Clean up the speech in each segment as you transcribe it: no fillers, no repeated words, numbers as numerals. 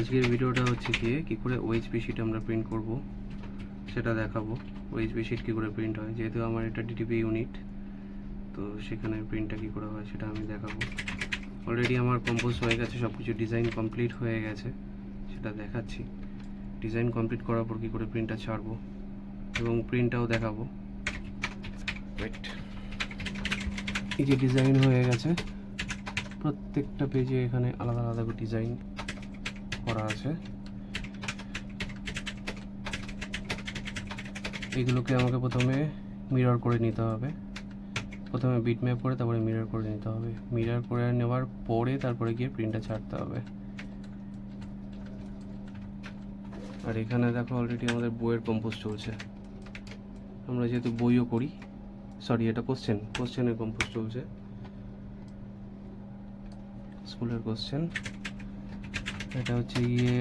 আজকের ভিডিওটা হচ্ছে গিয়ে কী করে ওএইচপি শিট আমরা প্রিন্ট করব সেটা দেখাবো। ওএইচপি শিট কী করে প্রিন্ট হয়, যেহেতু আমার এটা ডিটিপি ইউনিট, তো সেখানে প্রিন্টটা কী করে হয় সেটা আমি দেখাবো। অলরেডি আমার কম্পোজ হয়ে গেছে, সব কিছু ডিজাইন কমপ্লিট হয়ে গেছে, সেটা দেখাচ্ছি। ডিজাইন কমপ্লিট করার পর কী করে প্রিন্টটা ছাড়বো এবং প্রিন্টটাও দেখাবো। ওয়েট, এই যে ডিজাইন হয়ে গেছে, প্রত্যেকটা পেজে এখানে আলাদা আলাদা করে ডিজাইন করা আছে। এইগুলোকে আমাকে প্রথমে মিরর করে নিতে হবে। প্রথমে বিটম্যাপ করে তারপরে মিরর করে নিতে হবে। মিরর করে নেওয়ার পরে তারপরে গিয়ে প্রিন্টটা ছাড়তে হবে। আর এখানে দেখো অলরেডি আমাদের বইয়ের কম্পোজ চলছে। আমরা যেহেতু বইও করি, সরি এটা কোশ্চেনের কম্পোজ চলছে, স্কুলের কোশ্চেন। এটা হচ্ছে গিয়ে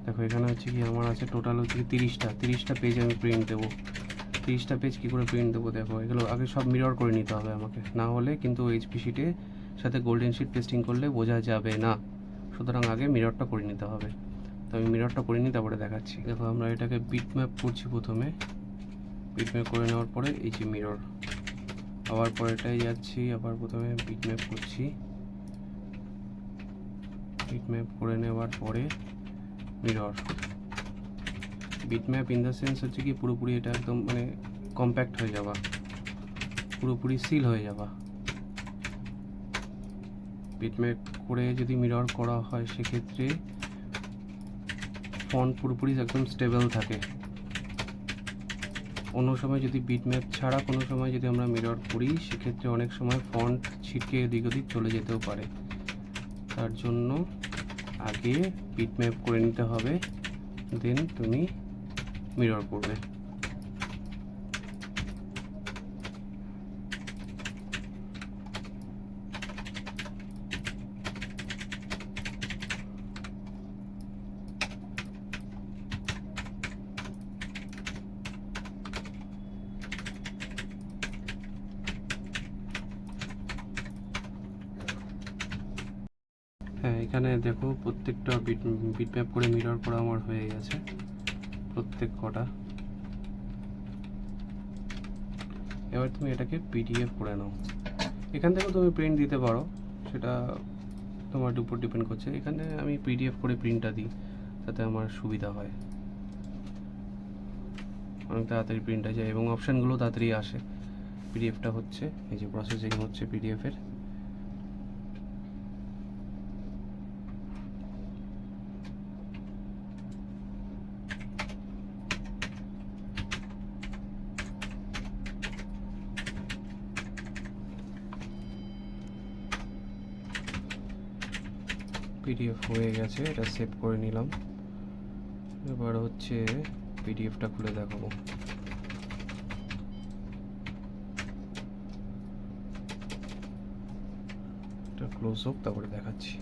দেখো এখানে হচ্ছে কি আমার আছে টোটাল হচ্ছে কি 30টা পেজ আমি প্রিন্ট দেবো। 30টা পেজ কী করে প্রিন্ট দেবো দেখো, এগুলো আগে সব মিরর করে নিতে হবে আমাকে, না হলে কিন্তু এইচপি শিটে সাথে গোল্ডেন শিট পেস্টিং করলে বোঝা যাবে না। সুতরাং আগে মিররটা করে নিতে হবে। তো আমি মিররটা করে নিই, তারপরে দেখাচ্ছি। দেখো আমরা এটাকে বিটম্যাপ করছি প্রথমে। বিটম্যাপ করে নেওয়ার পরে এই যে মিরর, আবার পরেটাই যাচ্ছি, আবার প্রথমে বিটম্যাপ করছি। বিটম্যাপ করে নেওয়ার পরে mirror. Bitmap in the sense হচ্ছে কি পুরোপুরি এটা একদম মানে কম্প্যাক্ট হয়ে যাওয়া, পুরোপুরি সিল হয়ে যাওয়া। বিটম্যাপ করে যদি মিরর করা হয় সেক্ষেত্রে ফন্ট পুরোপুরি একদম স্টেবল থাকে। অন্য সময় যদি বিটম্যাপ ছাড়া কোনো সময় যদি আমরা মিরর করি সেক্ষেত্রে অনেক সময় ফন্ট ছিটকে এদিক ওদিক চলে যেতেও পারে। তার জন্য আগে বিটম্যাপ করে নিতে হবে, দেন তুমি মিরর করবে। হ্যাঁ, এখানে দেখো প্রত্যেকটা বিটম্যাপ করে মিরর করা আমার হয়ে গেছে, প্রত্যেক কটা। এবার তুমি এটাকে পিডিএফ করে নাও। এখান থেকেও তুমি প্রিন্ট দিতে পারো, সেটা তোমার উপর ডিপেন্ড করছে। এখানে আমি পিডিএফ করে প্রিন্টটা দিই, তাতে আমার সুবিধা হয়, অনেক তাড়াতাড়ি প্রিন্ট হয়ে যায় এবং অপশানগুলো তাড়াতাড়ি আসে। পিডিএফটা হচ্ছে এই যে প্রসেসিং হচ্ছে পিডিএফের। পিডিএফ হয়ে গেছে, এটা সেভ করে নিলাম। এবার হচ্ছে পিডিএফটা খুলে দেখাবো। এটা ক্লোজ হোক, তারপরে দেখাচ্ছি।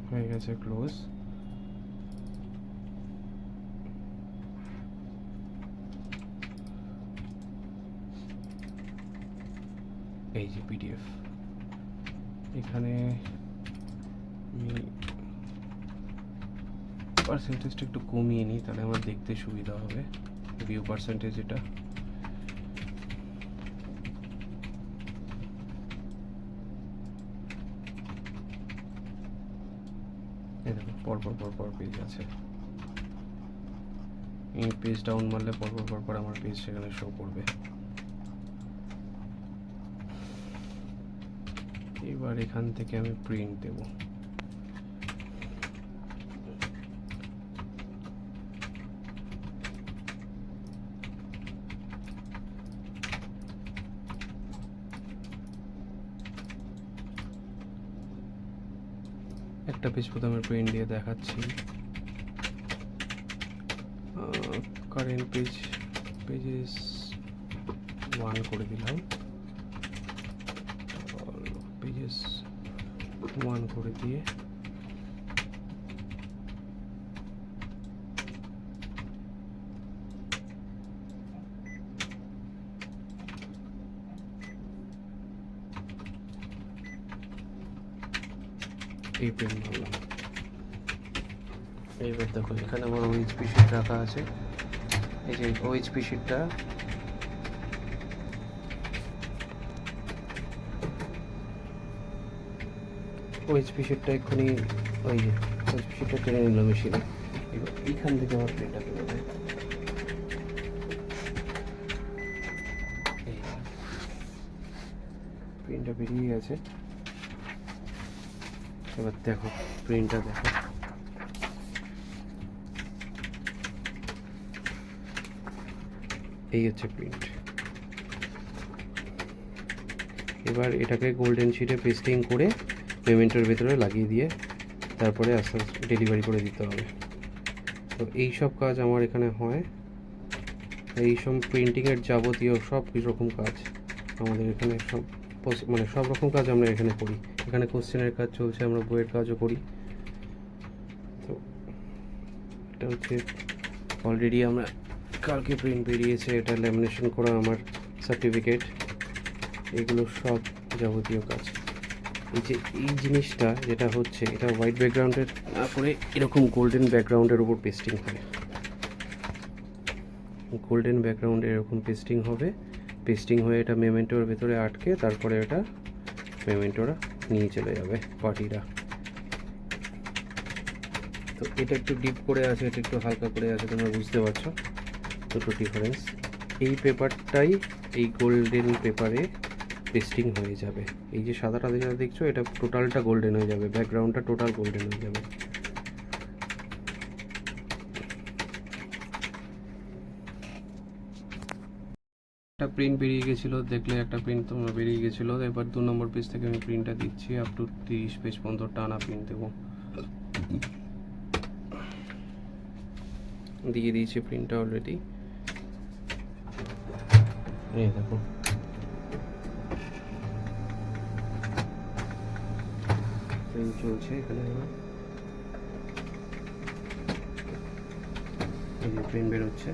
হয়ে গেছে ক্লোজ। এই যে পিডিএফ, এখানে আমি পার্সেন্টেজটা একটু কমিয়ে নিই, তাহলে আমার দেখতে সুবিধা হবে। ভিউ পার্সেন্টেজ এটা, এই দেখো পরপর পেজ আছে। এই পেজ ডাউন মারলে পরপর আমার পেজ সেখানে শো করবে। এবার এখান থেকে আমি প্রিন্ট দেব। একটা পেজ প্রথমে প্রিন্ট দিয়ে দেখাচ্ছি। কারেন্ট পেজেস 1 করে দিলাম, পেজেস 1 করে দিয়ে দিয়ে প্রিন্ট মারলাম। এইবার দেখো এখানে আমার ওএইচপি শিট রাখা আছে। এই যে ওএইচপি শিটটা এক্ষুনি ওই যে ওএইচপি শিটটা টেনে নিল মেশিনে। এবার এইখান থেকে আমার প্রিন্টটা বেরোবে। প্রিন্টটা বেরিয়ে গেছে। এবার দেখো প্রিন্টটা দেখো, এই হচ্ছে প্রিন্ট। এবার এটাকে গোল্ডেন শিটে পেস্টিং করে পেমেন্টের ভেতরে লাগিয়ে দিয়ে তারপরে আস্তে আস্তে ডেলিভারি করে দিতে হবে। তো এই সব কাজ আমার এখানে হয়। এই সব প্রিন্টিংয়ের যাবতীয় সব রকম কাজ আমাদের এখানে সব রকম কাজ আমরা এখানে করি। এখানে কোশ্চেনের কাজ চলছে, আমরা বইয়ের কাজও করি। তো এটা হচ্ছে অলরেডি আমরা কালকে প্রিন্ট বেরিয়েছে, এটা ল্যামিনেশন করা আমার সার্টিফিকেট। এগুলো সব যাবতীয় কাজ। এই জিনিসটা যেটা হচ্ছে, এটা হোয়াইট ব্যাকগ্রাউন্ডের না করে এরকম গোল্ডেন ব্যাকগ্রাউন্ডের উপর পেস্টিং হয়। গোল্ডেন ব্যাকগ্রাউন্ডে এরকম পেস্টিং হবে। পেস্টিং হয়ে এটা মেমেন্টোর ভেতরে আটকে তারপরে এটা মেমেন্টোরা নিয়ে চলে যাবে পার্টিরা। তো এটা একটু ডিপ করে আছে, এটা একটু হালকা করে আছে, তোমরা বুঝতে পারছো দুটো ডিফারেন্স। এই পেপারটাই এই গোল্ডেন পেপারে পেস্টিং হয়ে যাবে। এই যে সাদাটা যেটা দেখছো এটা টোটালটা গোল্ডেন হয়ে যাবে, ব্যাকগ্রাউন্ডটা টোটাল গোল্ডেন হয়ে যাবে। একটা প্রিন্ট বেরিয়ে গেছিলো, দেখলে একটা প্রিন্ট তোমরা বেরিয়ে গেছিলো। এবার 2 নম্বর পেজ থেকে আমি প্রিন্টটা দিচ্ছি, আপ টু 30 পেজ পর্যন্ত টানা প্রিন্ট দেবো। দিয়ে দিয়েছি প্রিন্টটা অলরেডি। এই দেখো প্রিন্ট চলছে এখানে। এই যে প্রিন্ট বেরোচ্ছে।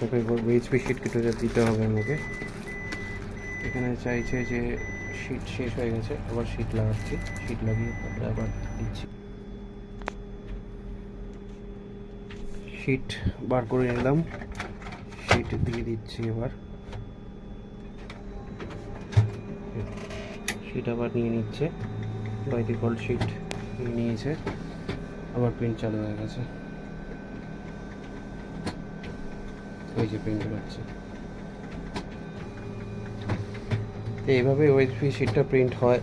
তোকে ওএইচপি শিট কেটে দিতে হবে আমাকে। এখানে চাইছে যে শিট শেষ হয়ে গেছে, আবার শিট লাগাচ্ছি। শিট লাগিয়ে তারপরে আবার দিচ্ছি। শিট বার করে নিলাম, শিট দিয়ে দিচ্ছি। এবার শিট আবার নিয়ে নিচ্ছে, বাই ডিফল্ট শিট নিয়ে নিয়েছে। আবার প্রিন্ট চালু হয়ে গেছে। ওই যে প্রিন্ট হচ্ছে। তো এইভাবে ওএইচপি শিটটা প্রিন্ট হয়।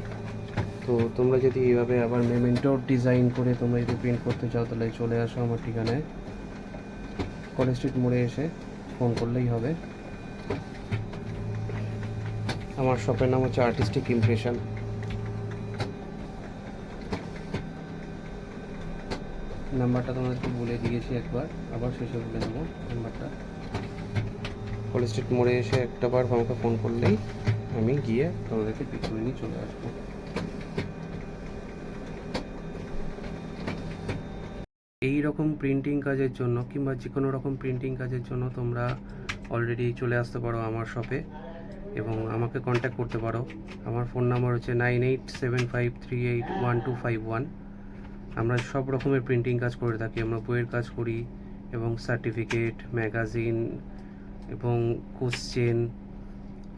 তো তোমরা যদি এইভাবে আবার মেমেন্টো ডিজাইন করে তোমরা যদি প্রিন্ট করতে চাও তাহলে চলে আসো আমার ঠিকানায়, কলেজ স্ট্রিট মোড়ে এসে ফোন করলেই হবে। আমার শপের নাম হচ্ছে আর্টিস্টিক ইমপ্রেশন। নাম্বারটা তোমাদেরকে বলে দিয়েছি একবার, আবার শেষে বলে দেবো নাম্বারটা। কলেজ স্ট্রিট মোড়ে এসে একটাবার আমাকে ফোন করলেই আমি গিয়ে তোমাদেরকে পিক করে নিয়ে চলে আসবো। এই রকম প্রিন্টিং কাজের জন্য কিংবা যে কোনো রকম প্রিন্টিং কাজের জন্য তোমরা অলরেডি চলে আসতে পারো আমার শপে এবং আমাকে কন্ট্যাক্ট করতে পারো। আমার ফোন নাম্বার হচ্ছে 9875381251। আমরা সব রকমের প্রিন্টিং কাজ করে থাকি। আমরা বইয়ের কাজ করি এবং সার্টিফিকেট, ম্যাগাজিন এবং কোশ্চেন,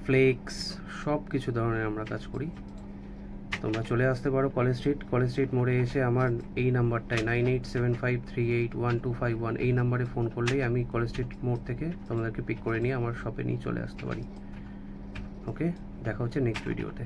ফ্লেক্স, সব কিছু ধরনের আমরা কাজ করি। তোমরা চলে আসতে পারো কলেজ স্ট্রিট মোড়ে এসে আমার এই নাম্বারটায় 9875381251 এই নাম্বারে ফোন করলেই আমি কলেজ স্ট্রিট মোড় থেকে তোমাদেরকে পিক করে নিয়ে আমার শপে নিয়ে চলে আসতে পারি। ওকে, দেখা হচ্ছে নেক্সট ভিডিওতে।